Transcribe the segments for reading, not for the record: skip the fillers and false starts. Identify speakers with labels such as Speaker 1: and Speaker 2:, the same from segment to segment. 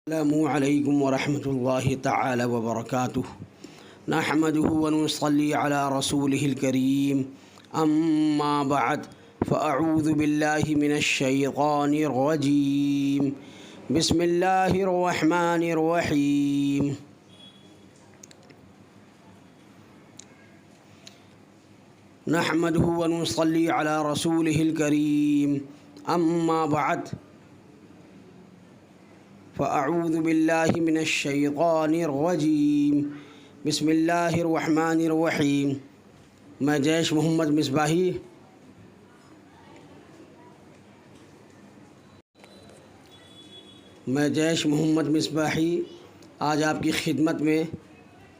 Speaker 1: السلام علیکم ورحمۃ اللہ تعالی وبرکاتہ نحمده ونصلی علی رسولہ الکریم اما بعد فاعوذ باللہ من الشیطان الرجیم بسم اللہ الرحمن الرحیم نحمده ونصلی علی رسولہ الکریم اما بعد فاعوذ باللہ من الشیطان الرجیم بسم اللہ الرحمن الرحیم۔ میں جیش محمد مصباحی آج آپ کی خدمت میں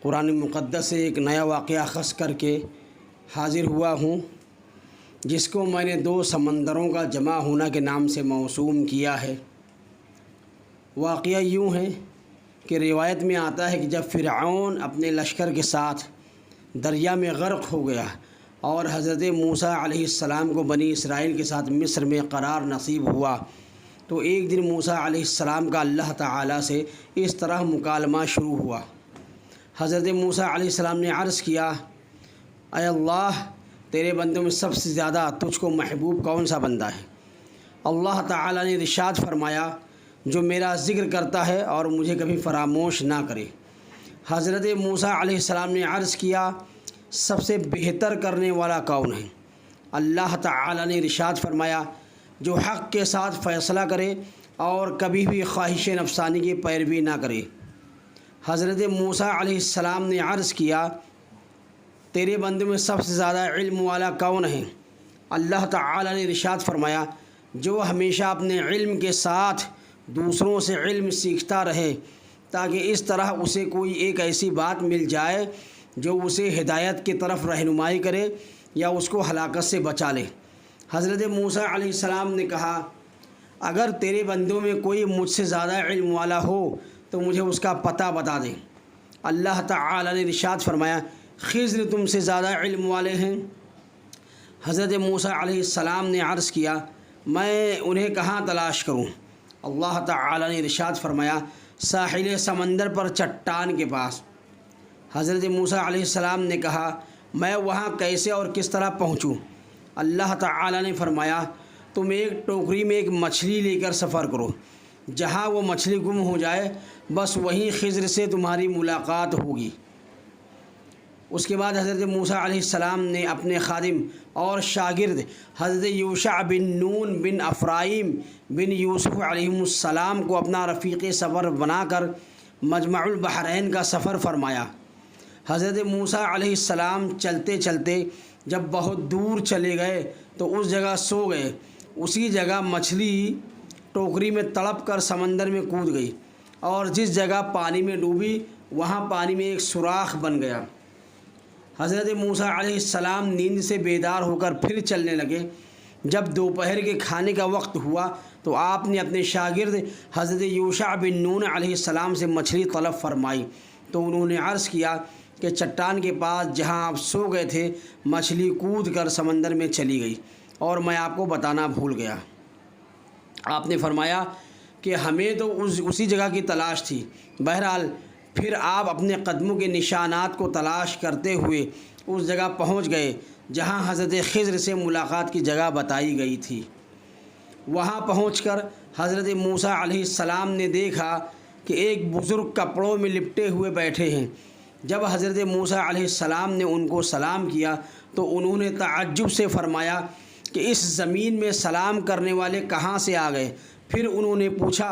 Speaker 1: قرآن مقدس سے ایک نیا واقعہ خاص کر کے حاضر ہوا ہوں، جس کو میں نے دو سمندروں کا جمع ہونا کے نام سے موسوم کیا ہے۔ واقعہ یوں ہے کہ روایت میں آتا ہے کہ جب فرعون اپنے لشکر کے ساتھ دریا میں غرق ہو گیا اور حضرت موسیٰ علیہ السلام کو بنی اسرائیل کے ساتھ مصر میں قرار نصیب ہوا، تو ایک دن موسیٰ علیہ السلام کا اللہ تعالیٰ سے اس طرح مکالمہ شروع ہوا۔ حضرت موسیٰ علیہ السلام نے عرض کیا، اے اللہ، تیرے بندوں میں سب سے زیادہ تجھ کو محبوب کون سا بندہ ہے؟ اللہ تعالیٰ نے ارشاد فرمایا، جو میرا ذکر کرتا ہے اور مجھے کبھی فراموش نہ کرے۔ حضرت موسیٰ علیہ السلام نے عرض کیا، سب سے بہتر کرنے والا کون ہے؟ اللہ تعالیٰ نے ارشاد فرمایا، جو حق کے ساتھ فیصلہ کرے اور کبھی بھی خواہش نفسانی کی پیروی نہ کرے۔ حضرت موسیٰ علیہ السلام نے عرض کیا، تیرے بندوں میں سب سے زیادہ علم والا کون ہے؟ اللہ تعالیٰ نے ارشاد فرمایا، جو ہمیشہ اپنے علم کے ساتھ دوسروں سے علم سیکھتا رہے، تاکہ اس طرح اسے کوئی ایک ایسی بات مل جائے جو اسے ہدایت کی طرف رہنمائی کرے یا اس کو ہلاکت سے بچا لے۔ حضرت موسیٰ علیہ السلام نے کہا، اگر تیرے بندوں میں کوئی مجھ سے زیادہ علم والا ہو تو مجھے اس کا پتہ بتا دے۔ اللہ تعالیٰ نے ارشاد فرمایا، خضر تم سے زیادہ علم والے ہیں؟ حضرت موسیٰ علیہ السلام نے عرض کیا، میں انہیں کہاں تلاش کروں؟ اللہ تعالیٰ نے ارشاد فرمایا، ساحل سمندر پر چٹان کے پاس۔ حضرت موسیٰ علیہ السلام نے کہا، میں وہاں کیسے اور کس طرح پہنچوں؟ اللہ تعالیٰ نے فرمایا، تم ایک ٹوکری میں ایک مچھلی لے کر سفر کرو، جہاں وہ مچھلی گم ہو جائے بس وہیں خضر سے تمہاری ملاقات ہوگی۔ اس کے بعد حضرت موسیٰ علیہ السلام نے اپنے خادم اور شاگرد حضرت یوشع بن نون بن افرائیم بن یوسف علیہ السلام کو اپنا رفیق سفر بنا کر مجمع البحرین کا سفر فرمایا۔ حضرت موسیٰ علیہ السلام چلتے چلتے جب بہت دور چلے گئے تو اس جگہ سو گئے۔ اسی جگہ مچھلی ٹوکری میں تڑپ کر سمندر میں کود گئی، اور جس جگہ پانی میں ڈوبی وہاں پانی میں ایک سوراخ بن گیا۔ حضرت موسیٰ علیہ السلام نیند سے بیدار ہو کر پھر چلنے لگے۔ جب دوپہر کے کھانے کا وقت ہوا تو آپ نے اپنے شاگرد حضرت یوشع بن نون علیہ السلام سے مچھلی طلب فرمائی، تو انہوں نے عرض کیا کہ چٹان کے پاس جہاں آپ سو گئے تھے مچھلی کود کر سمندر میں چلی گئی، اور میں آپ کو بتانا بھول گیا۔ آپ نے فرمایا کہ ہمیں تو اسی جگہ کی تلاش تھی۔ بہرحال پھر آپ اپنے قدموں کے نشانات کو تلاش کرتے ہوئے اس جگہ پہنچ گئے جہاں حضرت خضر سے ملاقات کی جگہ بتائی گئی تھی۔ وہاں پہنچ کر حضرت موسیٰ علیہ السلام نے دیکھا کہ ایک بزرگ کپڑوں میں لپٹے ہوئے بیٹھے ہیں۔ جب حضرت موسیٰ علیہ السلام نے ان کو سلام کیا تو انہوں نے تعجب سے فرمایا کہ اس زمین میں سلام کرنے والے کہاں سے آ گئے؟ پھر انہوں نے پوچھا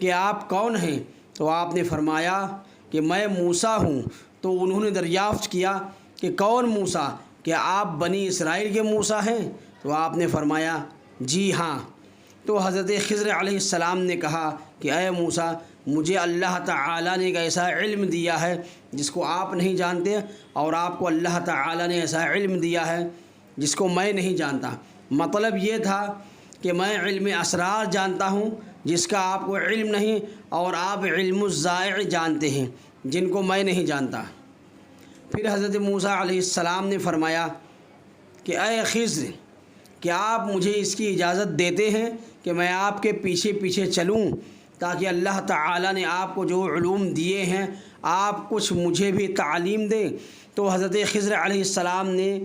Speaker 1: کہ آپ کون ہیں؟ تو آپ نے فرمایا کہ میں موسیٰ ہوں۔ تو انہوں نے دریافت کیا کہ کون موسیٰ؟ کیا آپ بنی اسرائیل کے موسیٰ ہیں؟ تو آپ نے فرمایا، جی ہاں۔ تو حضرت خضر علیہ السلام نے کہا کہ اے موسیٰ، مجھے اللہ تعالیٰ نے ایک ایسا علم دیا ہے جس کو آپ نہیں جانتے، اور آپ کو اللہ تعالیٰ نے ایسا علم دیا ہے جس کو میں نہیں جانتا۔ مطلب یہ تھا کہ میں علم اسرار جانتا ہوں جس کا آپ کو علم نہیں، اور آپ علم الزائع جانتے ہیں جن کو میں نہیں جانتا۔ پھر حضرت موسیٰ علیہ السلام نے فرمایا کہ اے خضر، کیا آپ مجھے اس کی اجازت دیتے ہیں کہ میں آپ کے پیچھے پیچھے چلوں تاکہ اللہ تعالیٰ نے آپ کو جو علوم دیے ہیں آپ کچھ مجھے بھی تعلیم دیں۔ تو حضرت خضر علیہ السلام نے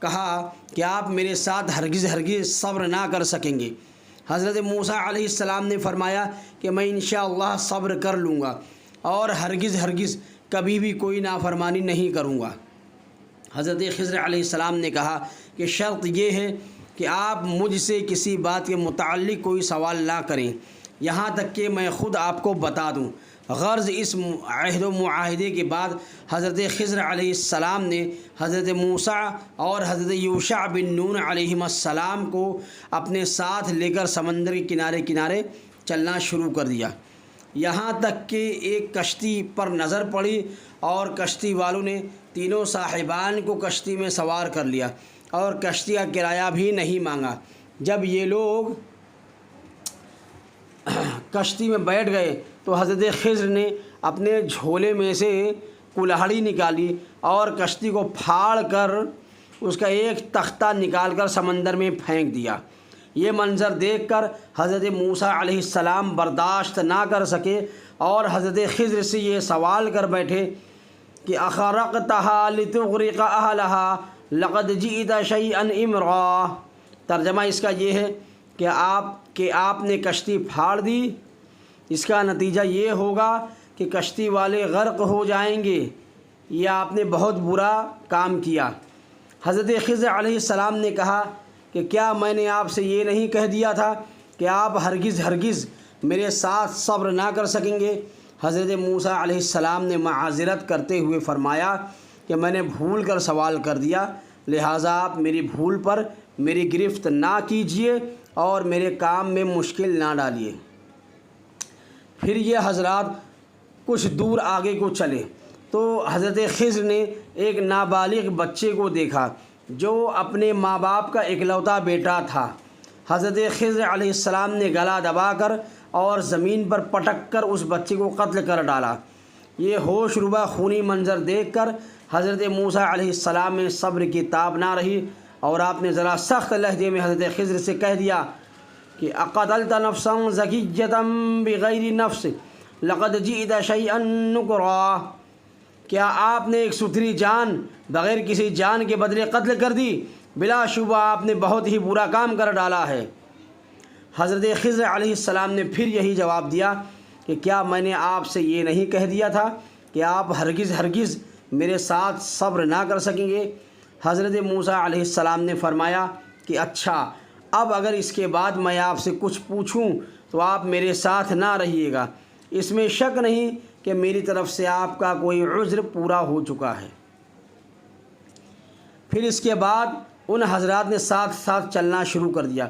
Speaker 1: کہا کہ آپ میرے ساتھ ہرگز ہرگز صبر نہ کر سکیں گے۔ حضرت موسیٰ علیہ السلام نے فرمایا کہ میں انشاءاللہ صبر کر لوں گا اور ہرگز ہرگز کبھی بھی کوئی نافرمانی نہیں کروں گا۔ حضرت خضر علیہ السلام نے کہا کہ شرط یہ ہے کہ آپ مجھ سے کسی بات کے متعلق کوئی سوال نہ کریں یہاں تک کہ میں خود آپ کو بتا دوں۔ غرض اس عہد و معاہدے کے بعد حضرت خضر علیہ السلام نے حضرت موسیٰ اور حضرت یوشع بن نون علیہم السلام کو اپنے ساتھ لے کر سمندر کے کنارے کنارے چلنا شروع کر دیا، یہاں تک کہ ایک کشتی پر نظر پڑی اور کشتی والوں نے تینوں صاحبان کو کشتی میں سوار کر لیا اور کشتی کا کرایہ بھی نہیں مانگا۔ جب یہ لوگ کشتی میں بیٹھ گئے تو حضرت خضر نے اپنے جھولے میں سے کلہڑی نکالی اور کشتی کو پھاڑ کر اس کا ایک تختہ نکال کر سمندر میں پھینک دیا۔ یہ منظر دیکھ کر حضرت موسیٰ علیہ السلام برداشت نہ کر سکے اور حضرت خضر سے یہ سوال کر بیٹھے کہ اخرقتها لتغرق اهلها لقد جئت شيئا امرا۔ ترجمہ اس کا یہ ہے کہ آپ نے کشتی پھاڑ دی، اس کا نتیجہ یہ ہوگا کہ کشتی والے غرق ہو جائیں گے، یہ آپ نے بہت برا کام کیا۔ حضرت خضر علیہ السلام نے کہا کہ کیا میں نے آپ سے یہ نہیں کہہ دیا تھا کہ آپ ہرگز ہرگز میرے ساتھ صبر نہ کر سکیں گے؟ حضرت موسیٰ علیہ السلام نے معذرت کرتے ہوئے فرمایا کہ میں نے بھول کر سوال کر دیا، لہٰذا آپ میری بھول پر میری گرفت نہ کیجیے اور میرے کام میں مشکل نہ ڈالیے۔ پھر یہ حضرات کچھ دور آگے کو چلے تو حضرت خضر نے ایک نابالغ بچے کو دیکھا جو اپنے ماں باپ کا اکلوتا بیٹا تھا۔ حضرت خضر علیہ السلام نے گلا دبا کر اور زمین پر پٹک کر اس بچے کو قتل کر ڈالا۔ یہ ہوش ربا خونی منظر دیکھ کر حضرت موسیٰ علیہ السلام میں صبر کی تاب نہ رہی اور آپ نے ذرا سخت لہجے میں حضرت خضر سے کہہ دیا کہ اقتلت نفسا زکیۃ بغیر نفس لقد جئت شیئا نکرا۔ کیا آپ نے ایک ستھری جان بغیر کسی جان کے بدلے قتل کر دی؟ بلا شبہ آپ نے بہت ہی برا کام کر ڈالا ہے۔ حضرت خضر علیہ السلام نے پھر یہی جواب دیا کہ کیا میں نے آپ سے یہ نہیں کہہ دیا تھا کہ آپ ہرگز ہرگز میرے ساتھ صبر نہ کر سکیں گے؟ حضرت موسیٰ علیہ السلام نے فرمایا کہ اچھا، اب اگر اس کے بعد میں آپ سے کچھ پوچھوں تو آپ میرے ساتھ نہ رہیے گا، اس میں شک نہیں کہ میری طرف سے آپ کا کوئی عذر پورا ہو چکا ہے۔ پھر اس کے بعد ان حضرات نے ساتھ ساتھ چلنا شروع کر دیا،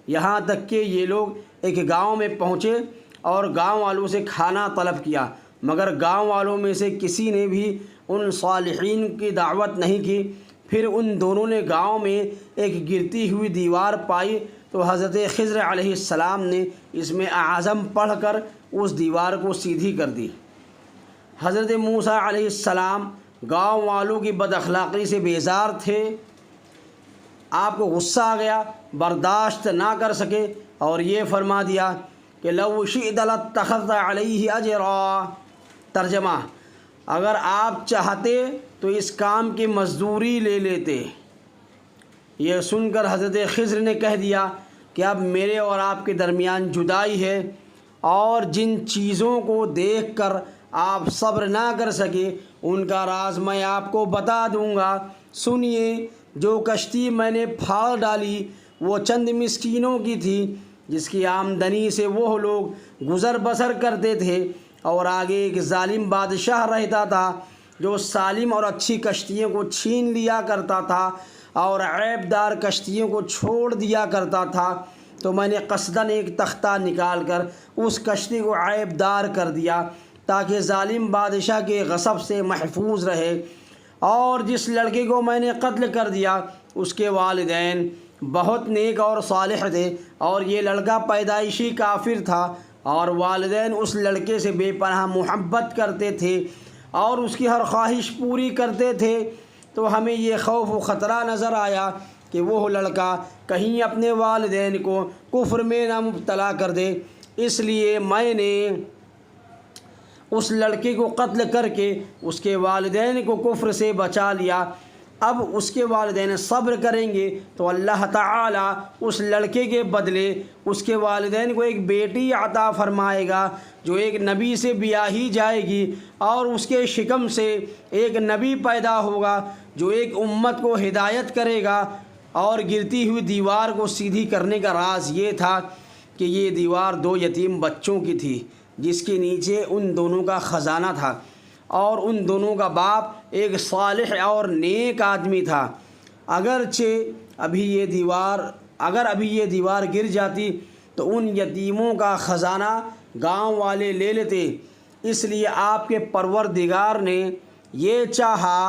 Speaker 1: یہاں تک کہ یہ لوگ ایک گاؤں میں پہنچے اور گاؤں والوں سے کھانا طلب کیا، مگر گاؤں والوں میں سے کسی نے بھی ان صالحین کی دعوت نہیں کی۔ پھر ان دونوں نے گاؤں میں ایک گرتی ہوئی دیوار پائی تو حضرت خضر علیہ السلام نے اس میں اعظم پڑھ کر اس دیوار کو سیدھی کر دی۔ حضرت موسیٰ علیہ السلام گاؤں والوں کی بد اخلاقی سے بیزار تھے، آپ کو غصہ آ گیا، برداشت نہ کر سکے اور یہ فرما دیا کہ لو شئت لاتخذت علیہ اجرا۔ ترجمہ: اگر آپ چاہتے تو اس کام کی مزدوری لے لیتے۔ یہ سن کر حضرت خضر نے کہہ دیا کہ اب میرے اور آپ کے درمیان جدائی ہے اور جن چیزوں کو دیکھ کر آپ صبر نہ کر سکے ان کا راز میں آپ کو بتا دوں گا۔ سنیے، جو کشتی میں نے پھاڑ ڈالی وہ چند مسکینوں کی تھی جس کی آمدنی سے وہ لوگ گزر بسر کرتے تھے، اور آگے ایک ظالم بادشاہ رہتا تھا جو سالم اور اچھی کشتیوں کو چھین لیا کرتا تھا اور عیب دار کشتیوں کو چھوڑ دیا کرتا تھا۔ تو میں نے قصداً ایک تختہ نکال کر اس کشتی کو عیب دار کر دیا تاکہ ظالم بادشاہ کے غصب سے محفوظ رہے، اور جس لڑکے کو میں نے قتل کر دیا اس کے والدین بہت نیک اور صالح تھے، اور یہ لڑکا پیدائشی کافر تھا، اور والدین اس لڑکے سے بے پناہ محبت کرتے تھے اور اس کی ہر خواہش پوری کرتے تھے۔ تو ہمیں یہ خوف و خطرہ نظر آیا کہ وہ لڑکا کہیں اپنے والدین کو کفر میں نہ مبتلا کر دے، اس لیے میں نے اس لڑکے کو قتل کر کے اس کے والدین کو کفر سے بچا لیا۔ اب اس کے والدین صبر کریں گے تو اللہ تعالیٰ اس لڑکے کے بدلے اس کے والدین کو ایک بیٹی عطا فرمائے گا جو ایک نبی سے بیاہی جائے گی، اور اس کے شکم سے ایک نبی پیدا ہوگا جو ایک امت کو ہدایت کرے گا۔ اور گرتی ہوئی دیوار کو سیدھی کرنے کا راز یہ تھا کہ یہ دیوار 2 یتیم بچوں کی تھی جس کے نیچے ان دونوں کا خزانہ تھا، اور ان دونوں کا باپ ایک صالح اور نیک آدمی تھا۔ اگرچہ ابھی یہ دیوار گر جاتی تو ان یتیموں کا خزانہ گاؤں والے لے لیتے، اس لیے آپ کے پروردگار نے یہ چاہا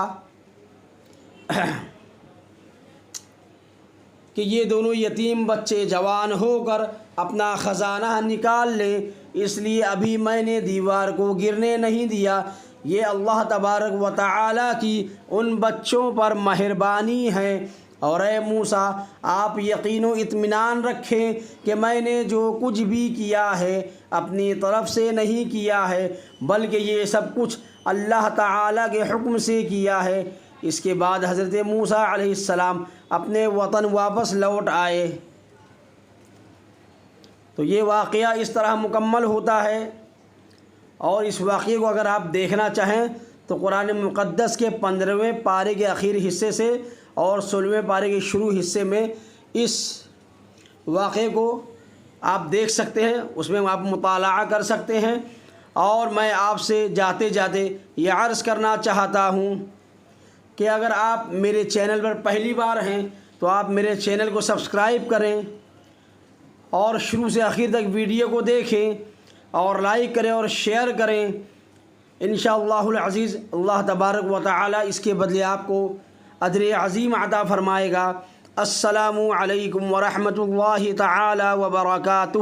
Speaker 1: کہ یہ دونوں یتیم بچے جوان ہو کر اپنا خزانہ نکال لیں، اس لیے ابھی میں نے دیوار کو گرنے نہیں دیا۔ یہ اللہ تبارک و تعالیٰ کی ان بچوں پر مہربانی ہے۔ اور اے موسیٰ، آپ یقین و اطمینان رکھیں کہ میں نے جو کچھ بھی کیا ہے اپنی طرف سے نہیں کیا ہے، بلکہ یہ سب کچھ اللہ تعالیٰ کے حکم سے کیا ہے۔ اس کے بعد حضرت موسیٰ علیہ السلام اپنے وطن واپس لوٹ آئے۔ تو یہ واقعہ اس طرح مکمل ہوتا ہے، اور اس واقعے کو اگر آپ دیکھنا چاہیں تو قرآن مقدس کے 15ویں پارے کے آخری حصے سے اور 16ویں پارے کے شروع حصے میں اس واقعے کو آپ دیکھ سکتے ہیں، اس میں آپ مطالعہ کر سکتے ہیں۔ اور میں آپ سے جاتے جاتے یہ عرض کرنا چاہتا ہوں کہ اگر آپ میرے چینل پر پہلی بار ہیں تو آپ میرے چینل کو سبسکرائب کریں اور شروع سے آخر تک ویڈیو کو دیکھیں اور لائک کریں اور شیئر کریں۔ انشاءاللہ العزیز اللہ تبارک و تعالی اس کے بدلے آپ کو اجر عظیم عطا فرمائے گا۔ السلام علیکم ورحمۃ اللہ تعالی وبرکاتہ۔